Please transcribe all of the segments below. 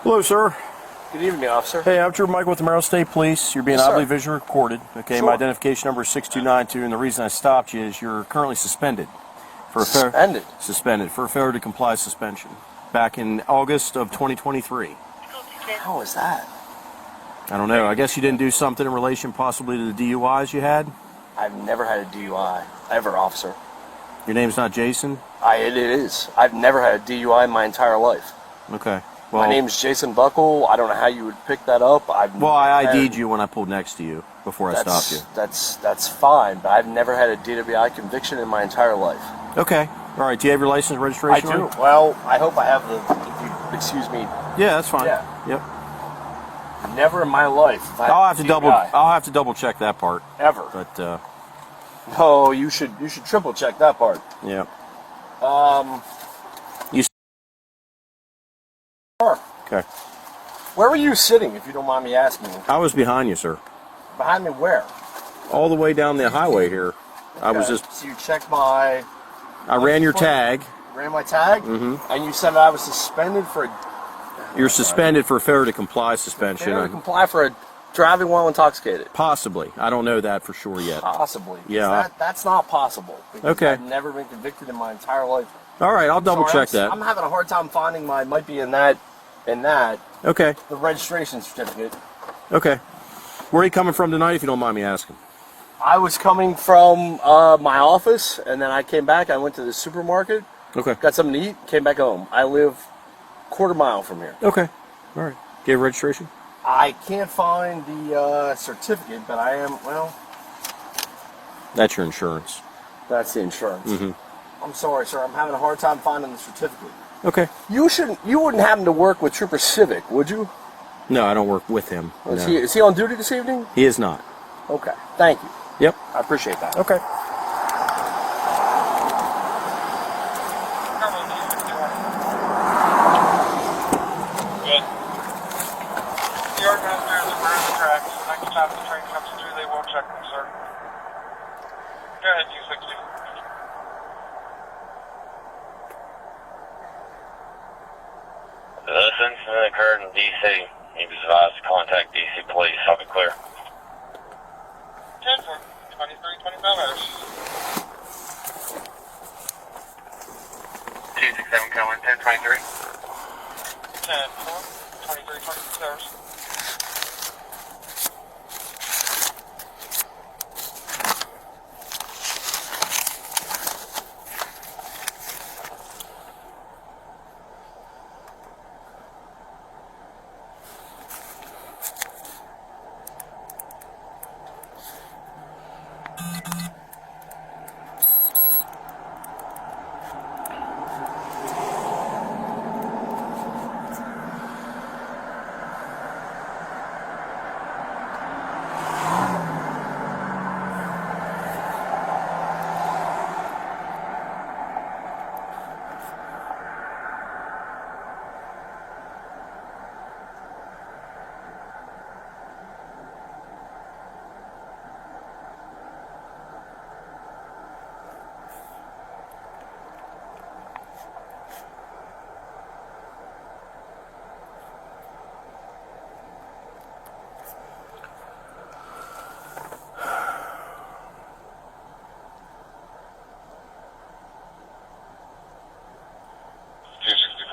Hello, sir. Good evening, officer. Hey, I'm Trooper Mike with the Maryland State Police. You're being Yes, oddly sir. vision recorded. Okay, Sure. my identification number is 6292, and the reason I stopped you is you're currently suspended for Suspended? for a failure to comply suspension back in August of 2023. How is that? I don't know. I guess you didn't do something in relation possibly to the DUIs you had. I've never had a DUI, ever, officer. Your name's not Jason? It is. I've never had a DUI in my entire life. Okay. Well, My name's Jason Buckel. I don't know how you would pick that up. I ID'd you when I pulled next to you before I stopped you. That's fine, but I've never had a DWI conviction in my entire life. Okay. All right. Do you have your license and registration? I do. on? Well, I hope I have if you excuse me. Yeah, that's fine. Yeah. Yep. Never in my life. I'll have to double check that part. Ever. But Oh, you should triple check that part. yeah. Sure. Okay. Where were you sitting, if you don't mind me asking? I was behind you, sir. Behind me where? All the way down the highway here. I was just. So you checked my... I ran your tag. Ran my tag? Mm-hmm. And you said I was suspended for... You're suspended for failure to comply suspension. Failure to comply for a driving while intoxicated. Possibly. I don't know that for sure yet. Possibly. Yeah. That's not possible. Okay. I've never been convicted in my entire life. All right, I'll double check that. I'm having a hard time finding my... Might be in that... Okay. The registration certificate. Okay. Where are you coming from tonight, if you don't mind me asking? I was coming from my office, and then I came back. I went to the supermarket. Okay. Got something to eat. Came back home. I live quarter mile from here. Okay. All right. Do you have registration? I can't find the certificate, but I am, well... That's your insurance. That's the insurance. Mm-hmm. I'm sorry, sir. I'm having a hard time finding the certificate. Okay. You wouldn't happen to work with Trooper Civic, would you? No, I don't work with him. No. Is he on duty this evening? He is not. Okay. Thank you. Yep. I appreciate that. Okay. Good. The yard masters are on the tracks. Next time the train comes through, they will check them, sir. Go ahead, U60. This incident occurred in D.C. He was advised to contact D.C. police. I'll be clear. 10 for 23, 25 hours. 267 coming, 1023. 10 for 23, 26 hours.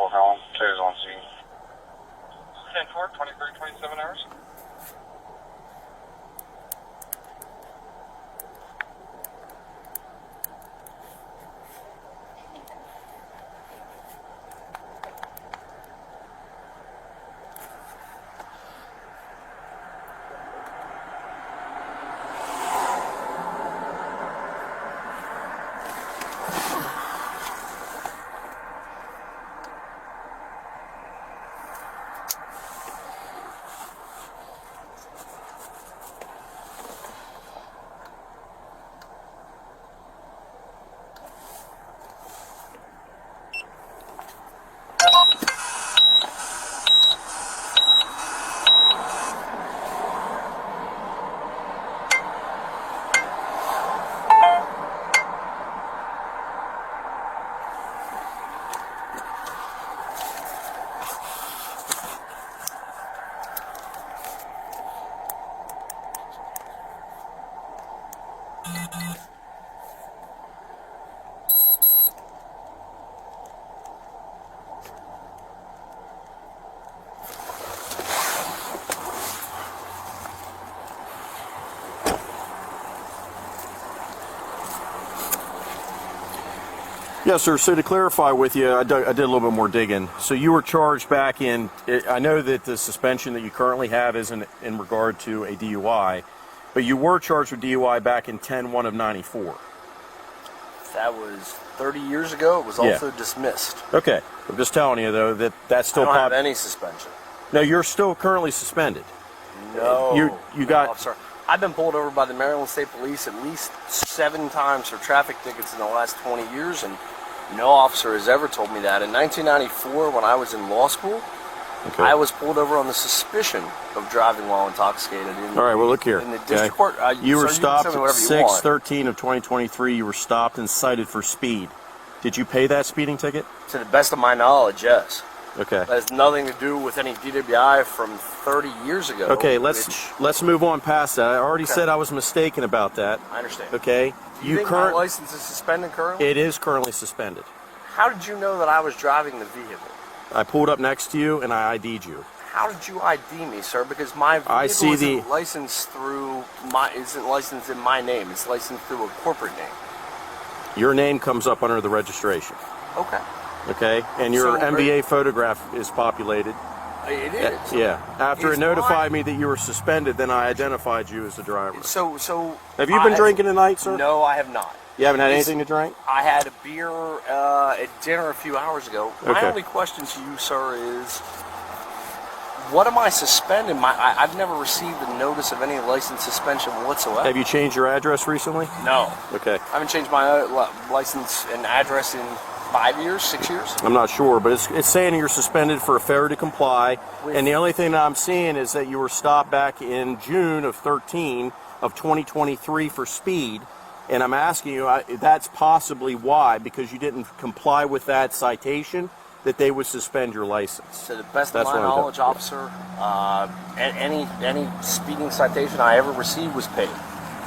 Colin, Taylor's on scene. 10 for 23, 27 hours. Yes, sir. So to clarify with you, I did a little bit more digging. So you were charged back in, I know that the suspension that you currently have isn't in regard to a DUI, but you were charged with DUI back in 10/1 of 94. That was 30 years ago. It was also dismissed. Okay. I'm just telling you, though, that that's still I don't have any suspension. No, you're still currently suspended. No. You got... Officer. I've been pulled over by the Maryland State Police at least 7 times for traffic tickets in the last 20 years, and no officer has ever told me that. In 1994, when I was in law school, I was pulled over on the suspicion of driving while intoxicated. All right, well, look here. In the district court, you were sir, stopped you can at say whatever you want. 6/13 of 2023. You were stopped and cited for speed. Did you pay that speeding ticket? To the best of my knowledge, yes. Okay. That has nothing to do with any DWI from 30 years ago. Okay, let's move on past that. I already said I was mistaken about that. I understand. Okay. You think my license is suspended currently? It is currently suspended. How did you know that I was driving the vehicle? I pulled up next to you and I ID'd you. How did you ID me, sir? Because my vehicle isn't licensed in my name. It's licensed through a corporate name. Your name comes up under the registration. Okay. Okay, and your MVA photograph is populated. It is. Yeah. After it notified me that you were suspended, then I identified you as the driver. So. Have you been drinking tonight, sir? No, I have not. You haven't had anything to drink? I had a beer at dinner a few hours ago. My Okay. only question to you, sir, is what am I suspended? I've never received a notice of any license suspension whatsoever. Have you changed your address recently? No. Okay. I haven't changed my license and address in 5 years, 6 years. I'm not sure, but it's saying you're suspended for a failure to comply. And the only thing that I'm seeing is that you were stopped back in June of 2023 for speed. And I'm asking you, that's possibly why, because you didn't comply with that citation, that they would suspend your license. To the best of my knowledge, officer, any speeding citation I ever received was paid.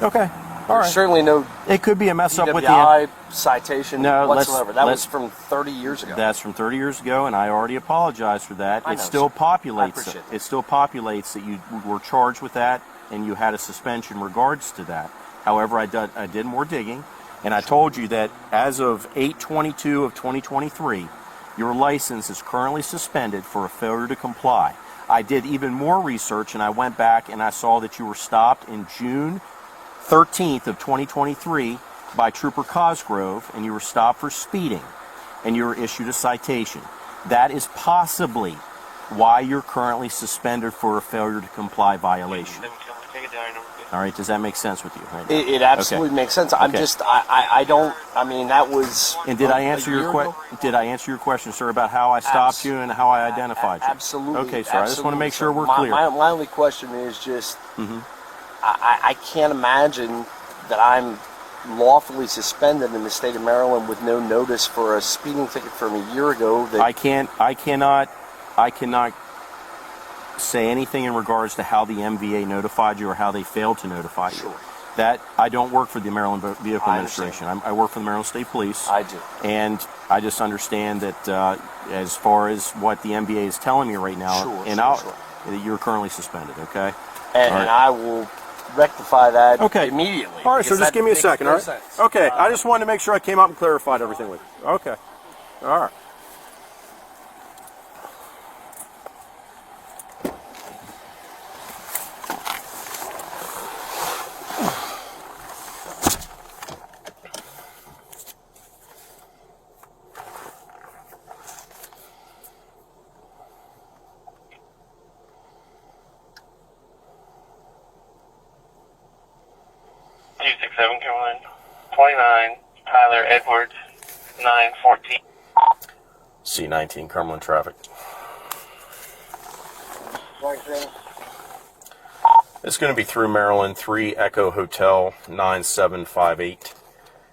Okay. All right. Certainly no. It could be a mess up with the DWI citation whatsoever. That was from 30 years ago. That's from 30 years ago, and I already apologized for that. I It know, still sir. populates. It still populates that you were charged with that, and you had a suspension in regards to that. However, I did more digging, and I told you that as of 8/22 of 2023, your license is currently suspended for a failure to comply. I did even more research, and I went back and I saw that you were stopped in June 13th of 2023 by Trooper Cosgrove, and you were stopped for speeding, and you were issued a citation. That is possibly why you're currently suspended for a failure to comply violation. All right, does that make sense with you? Right now? It absolutely makes sense. I'm just, I don't, I mean, that was. And did I answer your question? Did I answer your question, sir, about how I stopped you and how I identified you? Absolutely. Okay, sir. I just want to make sure we're clear. My only question is just, I can't imagine that I'm lawfully suspended in the state of Maryland with no notice for a speeding ticket from a year ago. That I cannot say anything in regards to how the MVA notified you or how they failed to notify you. Sure. That I don't work for the Maryland Vehicle Administration. I work for the Maryland State Police. I do. And I just understand that as far as what the MVA is telling me right now, you're currently suspended, okay? And I will rectify that immediately. All right, so just give me a second, all right? Okay, I just wanted to make sure I came up and clarified everything with you. Okay. All right. Seven Caroline 29 Tyler Edwards 914. C19 Cumberland traffic. It's going to be through Maryland 3 Echo Hotel 9758.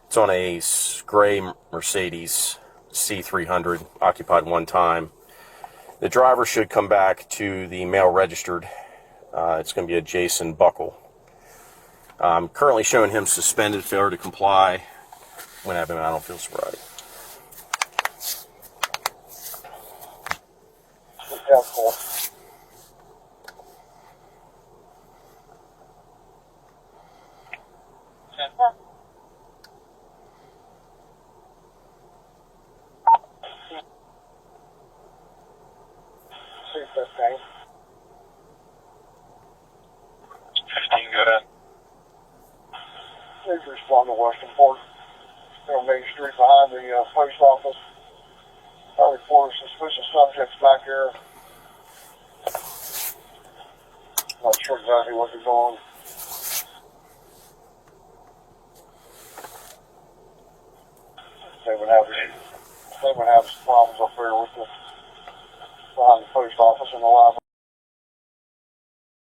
It's on a gray Mercedes C300, occupied one time. The driver should come back to the mail registered. It's going to be a Jason Buckel. I'm currently showing him suspended, failure to comply. When I don't feel sobriety. 15, go ahead. Please respond to Western Port. On Main Street behind the post office. I report suspicious subjects back here. Not sure exactly what they're doing. They would have some problems up there with the behind the post office and the library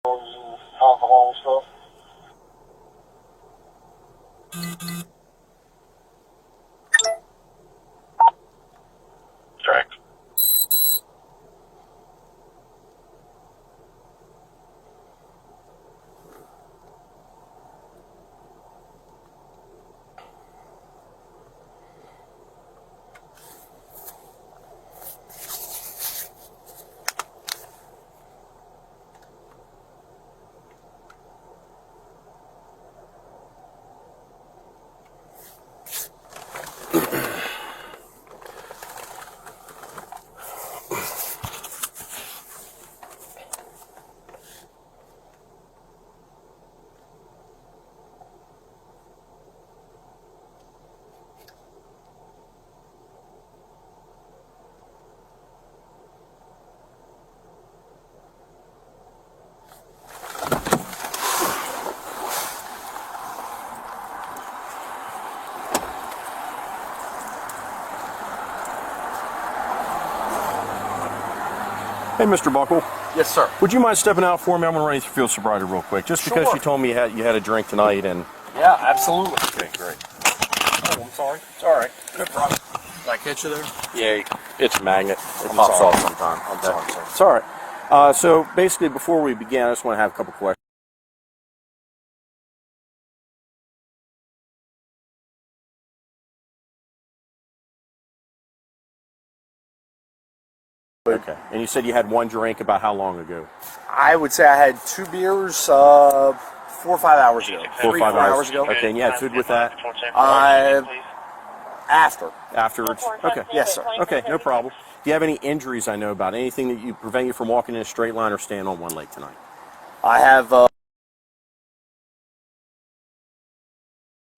and alcohol and stuff. Correct. Hey, Mr. Buckel. Yes, sir. Would you mind stepping out for me? I'm going to run you through field sobriety real quick. Just because Sure. you told me you had a drink tonight and... Yeah, absolutely. Okay, great. Oh, I'm sorry. It's all right. No problem. Did I catch you there? Yeah, it's a magnet. It I'm pops sorry. off sometime. I'm sorry, sir. It's all right. So basically, before we begin, I just want to have a couple questions. Okay. And you said you had one drink about how long ago? I would say I had 2 beers 4 or 5 hours ago. 4 or 5 hours ago. Okay, and you had food with that? After. Afterwards? Okay. Yes, sir. Okay, no problem. Do you have any injuries I know about? Anything that you prevent you from walking in a straight line or staying on one leg tonight? I have.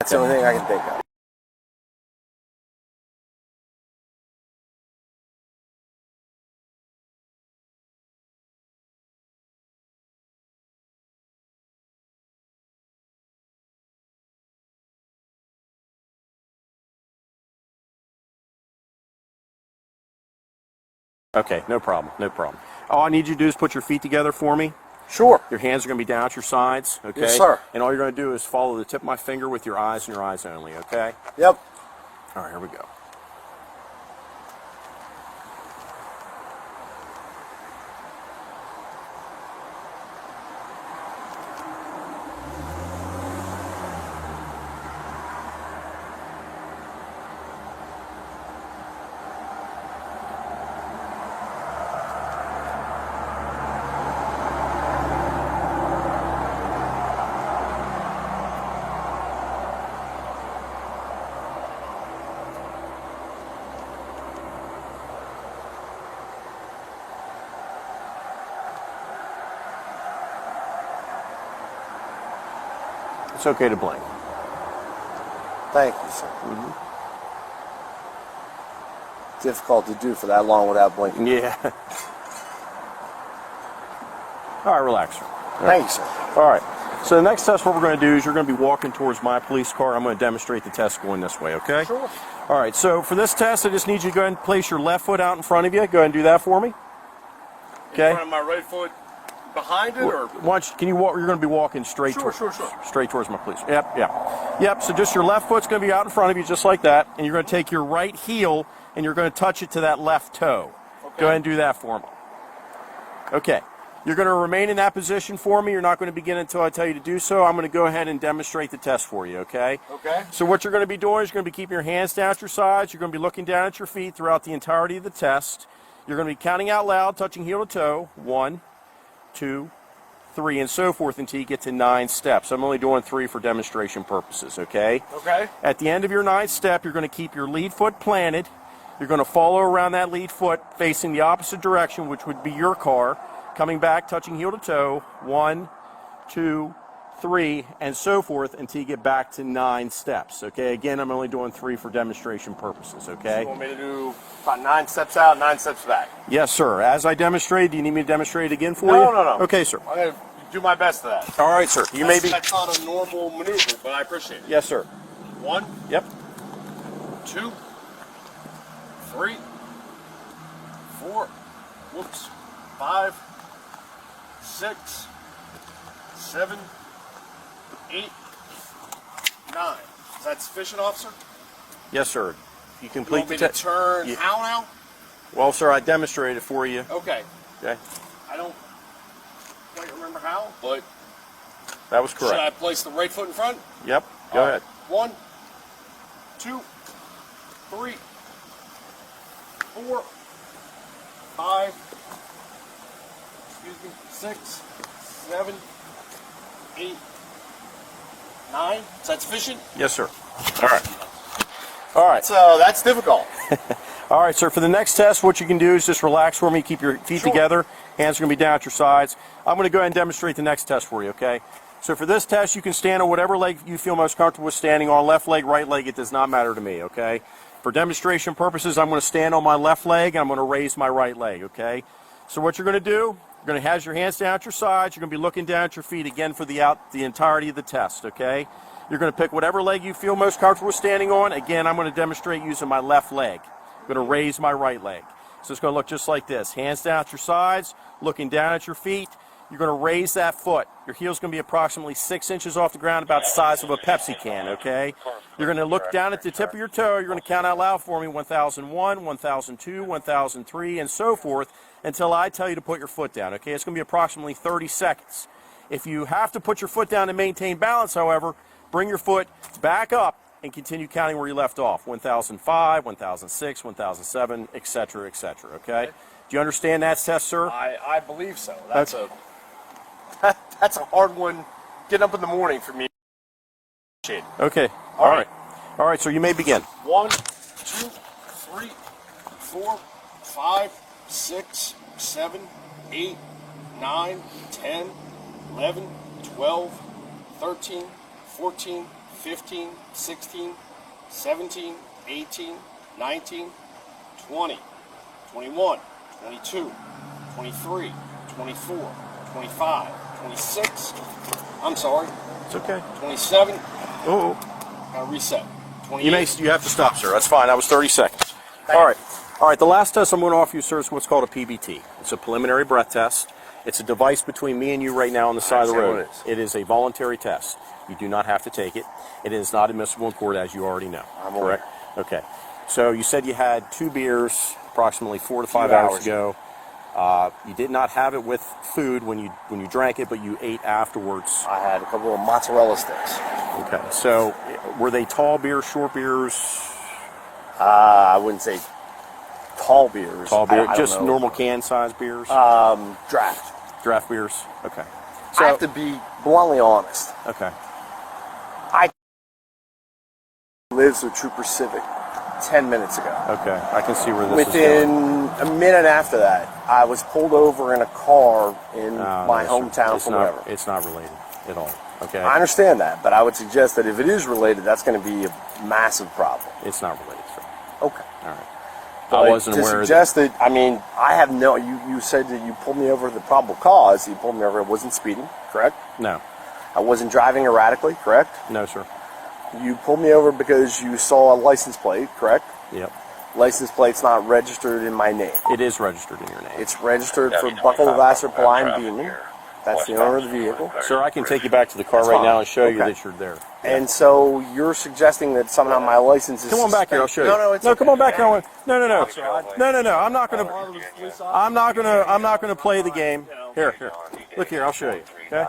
That's the only thing I can think of. Okay, no problem, no problem. All I need you to do is put your feet together for me. Sure. Your hands are going to be down at your sides, okay? Yes, sir. And all you're going to do is follow the tip of my finger with your eyes and your eyes only, okay? Yep. All right, here we go. It's okay to blink. Thank you, sir. Difficult to do for that long without blinking. Yeah. All right, relax, sir. Thank you, sir. All right. So the next test, what we're going to do is you're going to be walking towards my police car. I'm going to demonstrate the test going this way, okay? Sure. All right, so for this test, I just need you to go ahead and place your left foot out in front of you. Go ahead and do that for me. Okay? In front of my right foot behind it, or? Can you walk? You're going to be walking straight Sure. straight towards my police. Yep. So just your left foot's going to be out in front of you just like that, and you're going to take your right heel and you're going to touch it to that left toe. Okay. Go ahead and do that for me. Okay. You're going to remain in that position for me. You're not going to begin until I tell you to do so. I'm going to go ahead and demonstrate the test for you, okay? Okay. So what you're going to be doing is you're going to be keeping your hands down at your sides. You're going to be looking down at your feet throughout the entirety of the test. You're going to be counting out loud, touching heel to toe. 1, 2, 3, and so forth until you get to 9 steps. I'm only doing 3 for demonstration purposes, okay? Okay. At the end of your 9th step, you're going to keep your lead foot planted. You're going to follow around that lead foot facing the opposite direction, which would be your car, coming back, touching heel to toe, 1, 2, 3, and so forth until you get back to 9 steps. Okay, again, I'm only doing 3 for demonstration purposes. Okay. You want me to do about 9 steps out, 9 steps back? Yes, sir. As I demonstrated, do you need me to demonstrate it again for you? No. Okay, sir. I'm going to do my best at that. All right, sir. You may be. That's not a normal maneuver, but I appreciate it. Yes, sir. 1, Yep. 2, 3, 4, 5, 6, 7, 8, 9. Is that sufficient, officer? Yes, sir. You You complete want me the to turn how now? Well, sir, I demonstrated it for you. Okay. Okay. I don't quite remember how, but That was should I correct. place the right foot in front? Yep. Go All ahead. right. 1, 2, 3, 4, 5, 6, 7, 8, 9. Is that sufficient? Yes, sir. All right. All right. So that's difficult. All right, sir. For the next test, what you can do is just relax for me, keep your feet Sure. together. Hands are going to be down at your sides. I'm going to go ahead and demonstrate the next test for you, okay? So for this test, you can stand on whatever leg you feel most comfortable with standing on. Left leg, right leg, it does not matter to me, okay? For demonstration purposes, I'm going to stand on my left leg, and I'm going to raise my right leg, okay? So what you're going to do, you're going to have your hands down at your sides. You're going to be looking down at your feet again for the entirety of the test, okay? You're going to pick whatever leg you feel most comfortable with standing on. Again, I'm going to demonstrate using my left leg. I'm going to raise my right leg. So it's going to look just like this. Hands down at your sides, looking down at your feet. You're going to raise that foot. Your heel's going to be approximately 6 inches off the ground, about the size of a Pepsi can, okay? You're going to look down at the tip of your toe. You're going to count out loud for me 1001, 1002, 1003, and so forth until I tell you to put your foot down, okay? It's going to be approximately 30 seconds. If you have to put your foot down to maintain balance, however, bring your foot back up and continue counting where you left off. 1005, 1006, 1007, etc., etc., okay? Do you understand that test, sir? I believe so. That's a hard one. Getting up in the morning for me. Okay. All right. All right, so you may begin. 1, 2, 3, 4, 5, 6, 7, 8, 9, 10, 11, 12, 13, 14, 15, 16, 17, 18, 19, 20, 21, 22, 23, 24, 25, 26. I'm sorry. It's okay. 27. Oh, Gotta reset. 28. you have to stop, sir. That's fine. That was 30 seconds. All right. All right, the last test I'm going to offer you, sir, is what's called a PBT. It's a preliminary breath test. It's a device between me and you right now on the side of the road. It is a voluntary test. You do not have to take it. It is not admissible in court, as you already know. I'm correct? Okay. So you said you had 2 beers approximately 4 to 5 hours ago. You did not have it with food when you drank it, but you ate afterwards. I had a couple of mozzarella sticks. Okay. So were they tall beers, short beers? I wouldn't say tall beers. Tall beer, I don't just know. normal can size beers. Draft beers. Okay. I have to be bluntly honest. Okay. I lives with Trooper Civic 10 minutes ago. Okay. I can see where this is going. Within a minute after that, I was pulled over in a car in my hometown for whatever. It's not related at all. Okay. I understand that, but I would suggest that if it is related, that's going to be a massive problem. It's not related, sir. Okay. All right. But I wasn't to aware suggest that, I mean, I have no, you said that you pulled me over for the probable cause. You pulled me over, I wasn't speeding, correct? No. I wasn't driving erratically, correct? No, sir. You pulled me over because you saw a license plate, correct? Yep. License plate's not registered in my name. It is registered in your name. It's registered for Buckel, Vassar, Pline, Beeman. That's the owner of the vehicle. Sir, I can take you back to the car That's right fine. now and show you Okay. that you're there. And so you're suggesting that somehow my license is Come on back here. I'll show you. No, it's no. okay. Come on back here. No. No. I'm not gonna play the game. Here. Look here. I'll show you. Okay.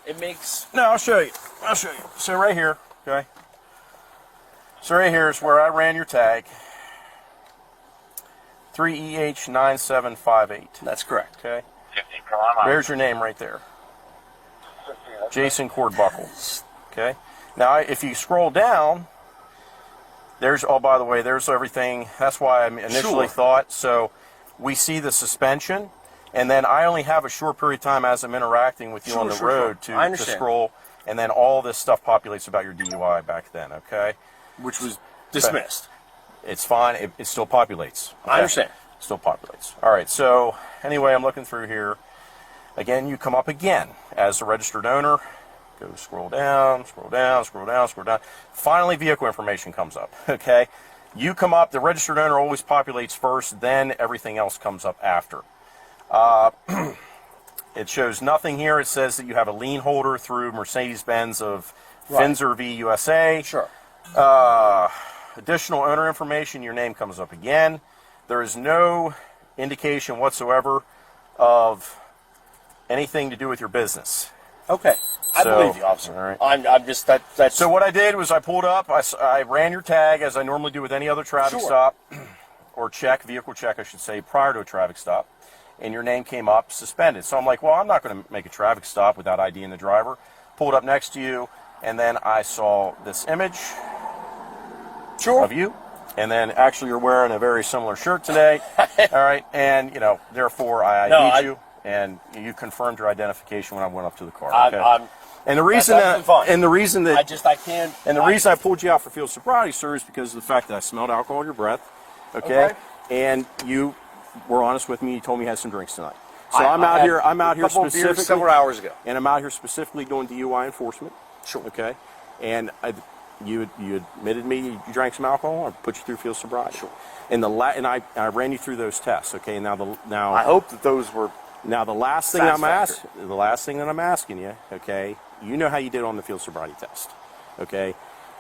It makes No, I'll show you. So right here. Okay. So right here is where I ran your tag. 3EH9758. that's correct. Okay. 50 per mile. There's your name right there. Jason Cord Buckel. Okay. Now, if you scroll down, There's, oh, by the way, there's everything. That's why I initially thought. So we see the suspension, and then I only have a short period of time as I'm interacting with you on the road to scroll, and then all this stuff populates about your DUI back then, okay? Which was dismissed. But it's fine. It still populates. Okay? I understand. It still populates. All right, so anyway, I'm looking through here. Again, you come up again as a registered owner. Go scroll down, scroll down, scroll down, scroll down. Finally, vehicle information comes up, okay? You come up, the registered owner always populates first, then everything else comes up after. It shows nothing here. It says that you have a lien holder through Mercedes-Benz of Finzer v. USA. Sure. Additional owner information, your name comes up again. There is no indication whatsoever of anything to do with your business. Okay. I believe you, officer. All right. I'm just that's. So what I did was I pulled up, I ran your tag as I normally do with any other traffic stop, or vehicle check, I should say, prior to a traffic stop, and your name came up suspended. So I'm like, well, I'm not going to make a traffic stop without IDing the driver. Pulled up next to you, and then I saw this image of you, and then actually you're wearing a very similar shirt today. All right, and therefore I ID'd you, and you confirmed your identification when I went up to the car. Okay? And the reason reason I pulled you out for field sobriety, sir, is because of the fact that I smelled alcohol in your breath. Okay. And you were honest with me. You told me you had some drinks tonight. So I'm out here specifically several hours ago, and I'm out here specifically doing DUI enforcement. Sure. Okay. And you admitted me you drank some alcohol. I put you through field sobriety. Sure. And I ran you through those tests. Okay. Now I hope that those were. Now the last thing that I'm asking you, okay, you know how you did on the field sobriety test, okay?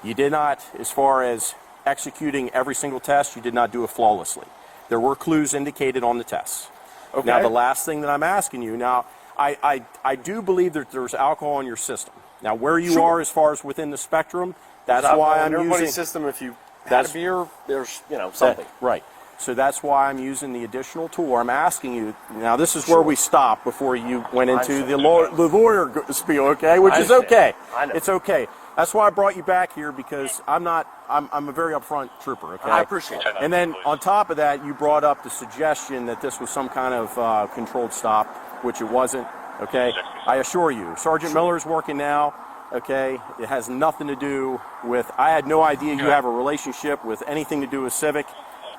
You did not, as far as executing every single test, you did not do it flawlessly. There were clues indicated on the tests. Okay. Now the last thing that I'm asking you, now I do believe that there's alcohol in your system. Now where you are as far as within the spectrum, that's why I'm using everybody's system. If you had a beer, there's something. Right. So that's why I'm using the additional tool. I'm asking you, now this is where we stopped before you went into the lawyer spiel, okay? Which is okay. I know. It's okay. That's why I brought you back here, because I'm a very upfront trooper, okay? I appreciate it. And then on top of that, you brought up the suggestion that this was some kind of controlled stop, which it wasn't, okay? I assure you, Sergeant Miller's working now, okay? It has nothing to do with, I had no idea you have a relationship with anything to do with Civic.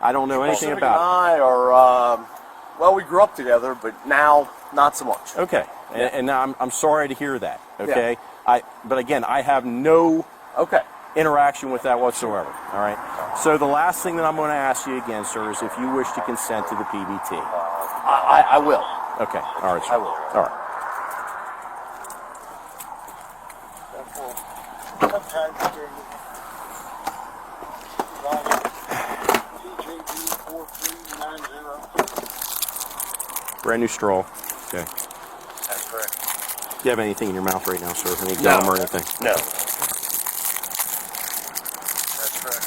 I don't know anything Civic about and I are, we grew up together, but now not so much. Okay, and now I'm sorry to hear that. Okay, but again, I have no interaction with that whatsoever. All right. So the last thing that I'm going to ask you again, sir, is if you wish to consent to the PBT. I will. Okay. All right, sir. I will. All right. Brand new straw. Okay. That's correct. Do you have anything in your mouth right now, sir? Any gum or anything? No. That's correct.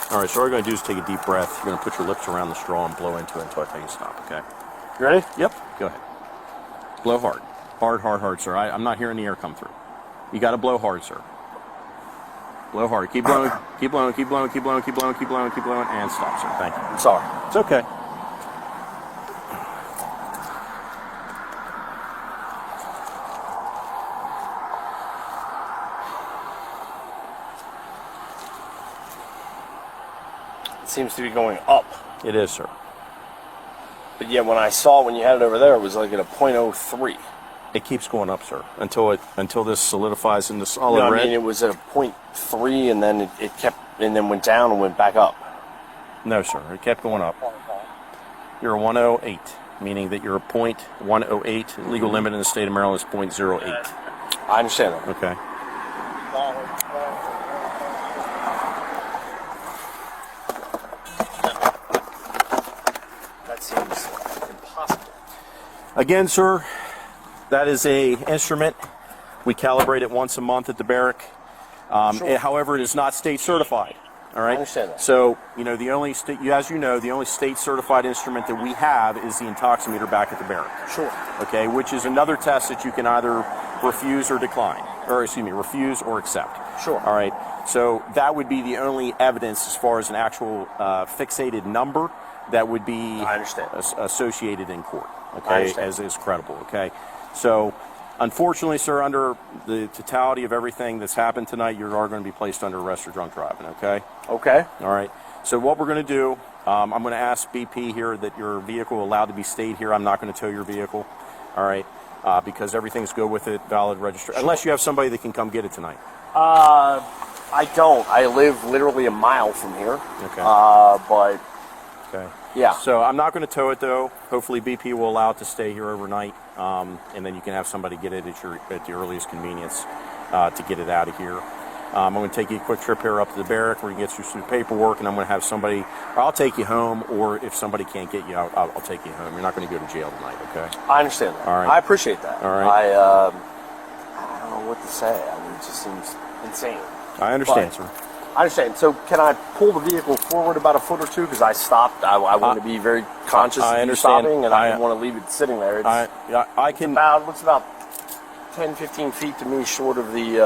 All right, so all you're going to do is take a deep breath. You're going to put your lips around the straw and blow into it until I tell you to stop, okay? You ready? Yep. Go ahead. Blow hard. Hard, hard, hard, sir. I'm not hearing the air come through. You got to blow hard, sir. Blow hard. Keep blowing, keep blowing, keep blowing, keep blowing, keep blowing, keep blowing, keep blowing, and stop, sir. Thank you. I'm sorry. It's okay. It seems to be going up. It is, sir. But yet when you had it over there, it was like at a .03. It keeps going up, sir, until this solidifies into solid No, I red. mean, it was at a .3, and then it kept, and then went down and went back up. No, sir. It kept going up. You're a 108, meaning that you're a .108. Legal limit in the state of Maryland is .08. I understand that. Okay. That seems impossible. Again, sir, that is a instrument. We calibrate it once a month at the barrack. Sure. However, it is not state certified. All right. I understand that. So, you know, the only state, as you know, the only state certified instrument that we have is the intoximeter back at the barrack. Sure. Okay, which is another test that you can either refuse or decline, or excuse me, refuse or accept. Sure. All right. So that would be the only evidence as far as an actual fixated number that would be I understand. Associated in court. I Okay, understand. as is credible. Okay, so. Unfortunately, sir, under the totality of everything that's happened tonight, you are going to be placed under arrest for drunk driving, okay? Okay. All right. So what we're going to do, I'm going to ask BP here that your vehicle allowed to be stayed here. I'm not going to tow your vehicle, all right, because everything's good with it, valid registration, unless you have somebody that can come get it tonight. I don't. I live literally a mile from here. Okay. But Okay. yeah. So I'm not going to tow it, though. Hopefully BP will allow it to stay here overnight, and then you can have somebody get it at the earliest convenience to get it out of here. I'm going to take you a quick trip here up to the barrack where you can get through some paperwork, and I'm going to have somebody, or I'll take you home, or if somebody can't get you, I'll take you home. You're not going to go to jail tonight, okay? I understand that. All right. I appreciate that. All right. I don't know what to say. I mean, it just seems insane. I understand, But- sir. I understand. So can I pull the vehicle forward about a foot or two? Because I stopped. I want to be very conscious I of you understand. stopping, and I didn't want to leave it sitting there. It's I can. looks about 10, 15 feet to me short of the...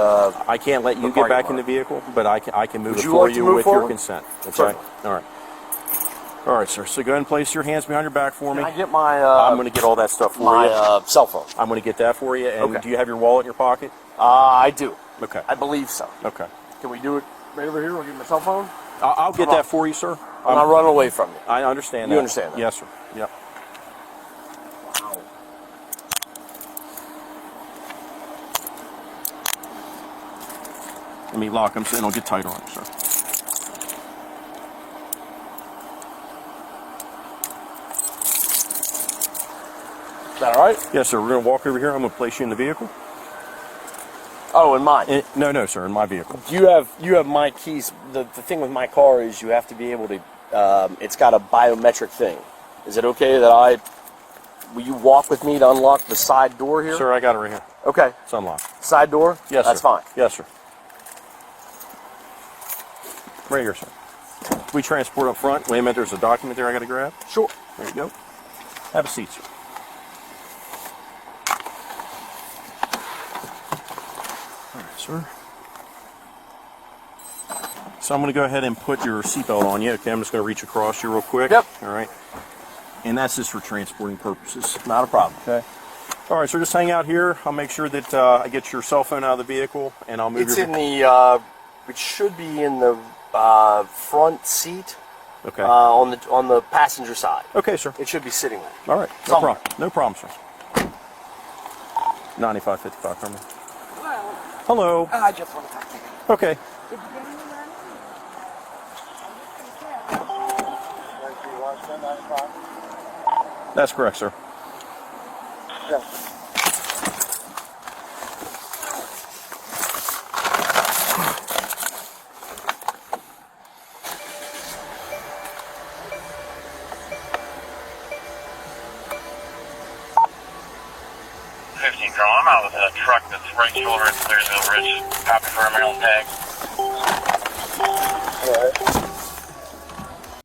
I can't let you the get parking back in the lot. vehicle, but I can move Would it you for like to you move with your forward? consent. Okay. Certainly. All right. All right, sir. So go ahead and place your hands behind your back for me. Can I get my... I'm going to get all that stuff for my you. cell phone. I'm going to get that for you. And Okay. do you have your wallet in your pocket? I do. Okay. I believe so. Okay. Can we do it right over here? We'll give my cell phone. I'll get Come on. that for you, sir. I'm not running away from you. I understand that. You understand that? Yes, sir. Yep. Wow. Let me lock them so they don't get tighter on you, sir. Is that all right? Yes, sir. We're going to walk over here. I'm going to place you in the vehicle. Oh, and mine. No, sir. In my vehicle. You have my keys. The thing with my car is you have to be able to. It's got a biometric thing. Is it okay that will you walk with me to unlock the side door here? Sir, I got it right here. Okay. It's unlocked. Side door? Yes, That's sir. fine. Yes, sir. Right here, sir. We transport up front. Wait a minute, there's a document there I got to grab. Sure. There you go. Have a seat, sir. All right, sir. So I'm going to go ahead and put your seatbelt on you. Okay, I'm just going to reach across you real quick. Yep. All right. And that's just for transporting purposes. Not a problem. Okay. All right, so just hang out here. I'll make sure that I get your cell phone out of the vehicle, and I'll move It's your... in the. It should be in the front seat. Okay. On the passenger side. Okay, sir. It should be sitting there. All right. No Somewhere. problem. No problem, sir. 9555, Carmen. Hello. I just want to talk to you. Okay. Did you get any money? That's correct, sir. Yes. I'm out with a truck that's right shoulder at Clearsville Ridge. Copy for a Maryland tag. All right.